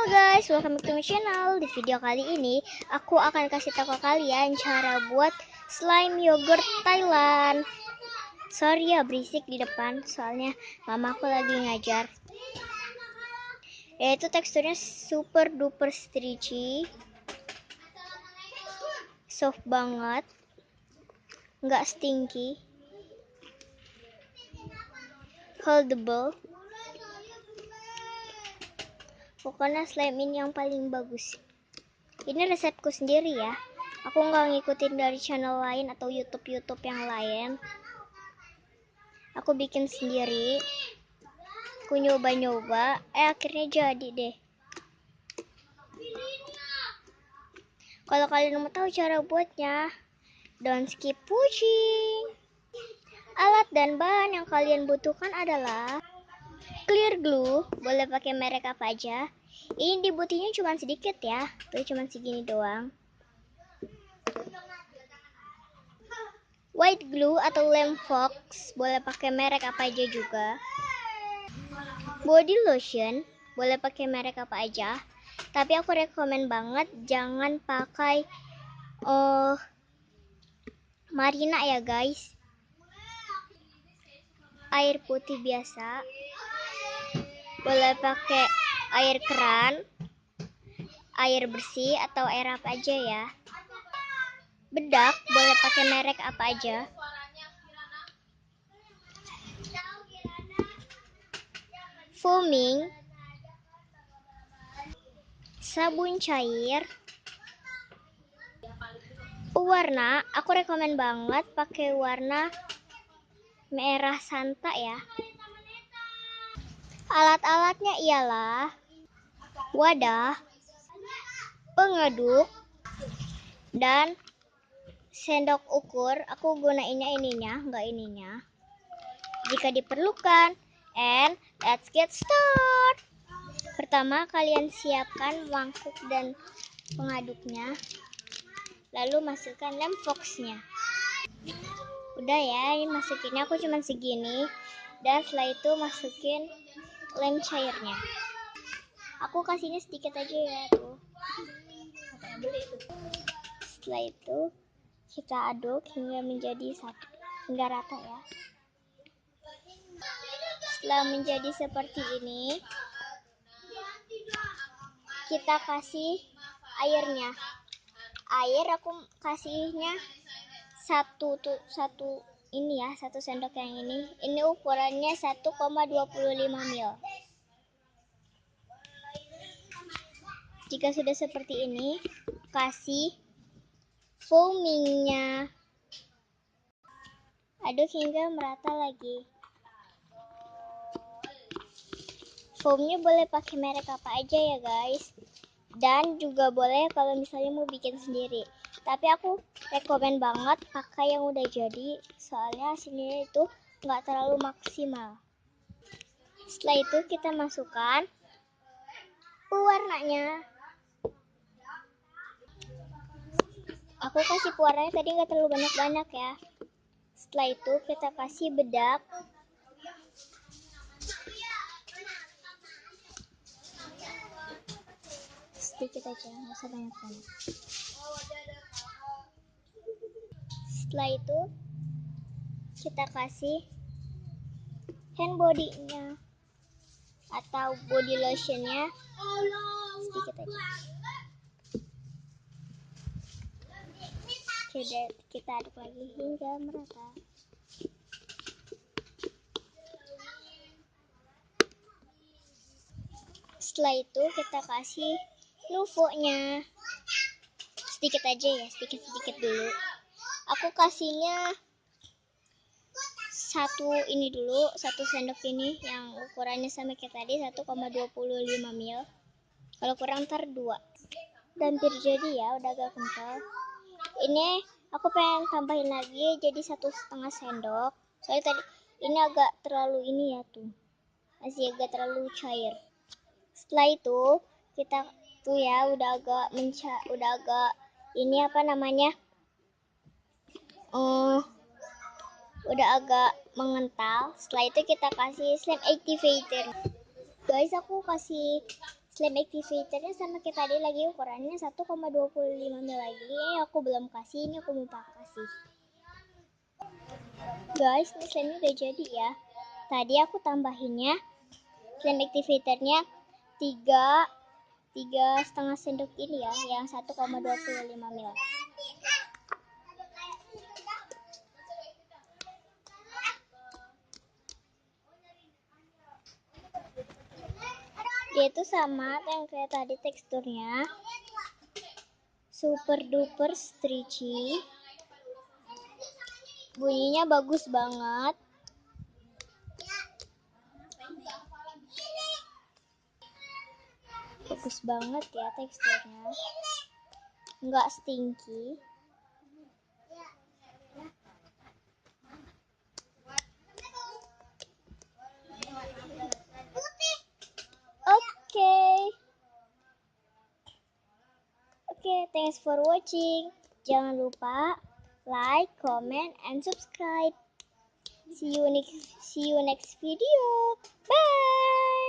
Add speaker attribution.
Speaker 1: Halo guys, welcome back to my channel. Di video kali ini aku akan kasih tahu ke kalian cara buat slime yogurt Thailand. Sorry ya berisik di depan, soalnya mamaku lagi ngajar. Yaitu teksturnya super duper stretchy, soft banget, nggak stinky, holdable. Pokoknya slime ini yang paling bagus. Ini resepku sendiri ya. Aku nggak ngikutin dari channel lain atau YouTube yang lain. Aku bikin sendiri. Aku nyoba-nyoba. Akhirnya jadi deh. Kalau kalian mau tahu cara buatnya, don't skip watching. Alat dan bahan yang kalian butuhkan adalah clear glue, boleh pakai merek apa aja. Ini dibutuhnya cuma sedikit ya, cuma segini doang. White glue atau lem fox, boleh pakai merek apa aja juga. Body lotion, boleh pakai merek apa aja. Tapi aku rekomen banget jangan pakai Marina ya guys. Air putih biasa. Boleh pakai air keran, air bersih atau air apa aja ya. Bedak boleh pakai merek apa aja. Foaming, sabun cair, warna aku rekomen banget pakai warna merah santa ya. Alat-alatnya ialah wadah, pengaduk, dan sendok ukur. Aku gunainnya ininya, enggak ininya. Jika diperlukan, and let's get start. Pertama, kalian siapkan mangkuk dan pengaduknya. Lalu masukkan lem foxnya. Udah ya, ini masukinnya aku cuma segini. Dan setelah itu masukin lem cairnya. Aku kasihnya sedikit aja ya tuh. Setelah itu kita aduk hingga menjadi satu, hingga rata ya. Setelah menjadi seperti ini, kita kasih airnya. Air aku kasihnya satu ini ya, satu sendok yang ini. Ini ukurannya 1,25 ml. Jika sudah seperti ini, kasih foamingnya. Aduk hingga merata lagi. Foamnya boleh pakai merek apa aja ya guys. Dan juga boleh kalau misalnya mau bikin sendiri. Tapi aku rekomen banget pakai yang udah jadi. Soalnya hasilnya itu nggak terlalu maksimal. Setelah itu kita masukkan pewarnanya. Aku kasih pewarnanya tadi nggak terlalu banyak-banyak ya. Setelah itu kita kasih bedak. Sedikit aja, nggak usah banyak-banyak. Setelah itu kita kasih hand body-nya atau body lotion-nya sedikit aja. Kita aduk lagi hingga merata. Setelah itu kita kasih nuvo-nya sedikit aja ya, sedikit dulu. Aku kasihnya satu sendok ini yang ukurannya sama kayak tadi 1,25 ml. Kalau kurang ntar 2. Dan hampir jadi ya, udah agak kental. Ini aku pengen tambahin lagi jadi 1,5 sendok. Soalnya tadi ini agak terlalu ini ya tuh, masih agak terlalu cair. Setelah itu kita tuh ya udah agak ini apa namanya, udah agak mengental. Setelah itu kita kasih slime activator. Guys, aku kasih Slam activatornya sama kayak tadi lagi, ukurannya 1,25 mil lagi. Aku belum kasih, ini aku lupa kasih. Guys, ini slamnya udah jadi ya. Tadi aku tambahinnya slam activatornya 3,5 sendok ini ya, yang 1,25 mil. Dia itu sama yang kayak tadi teksturnya, super duper stretchy, bunyinya bagus banget. Bagus banget ya teksturnya, nggak stinky. Oke, thanks for watching. Jangan lupa like, comment, and subscribe. See you next video. Bye.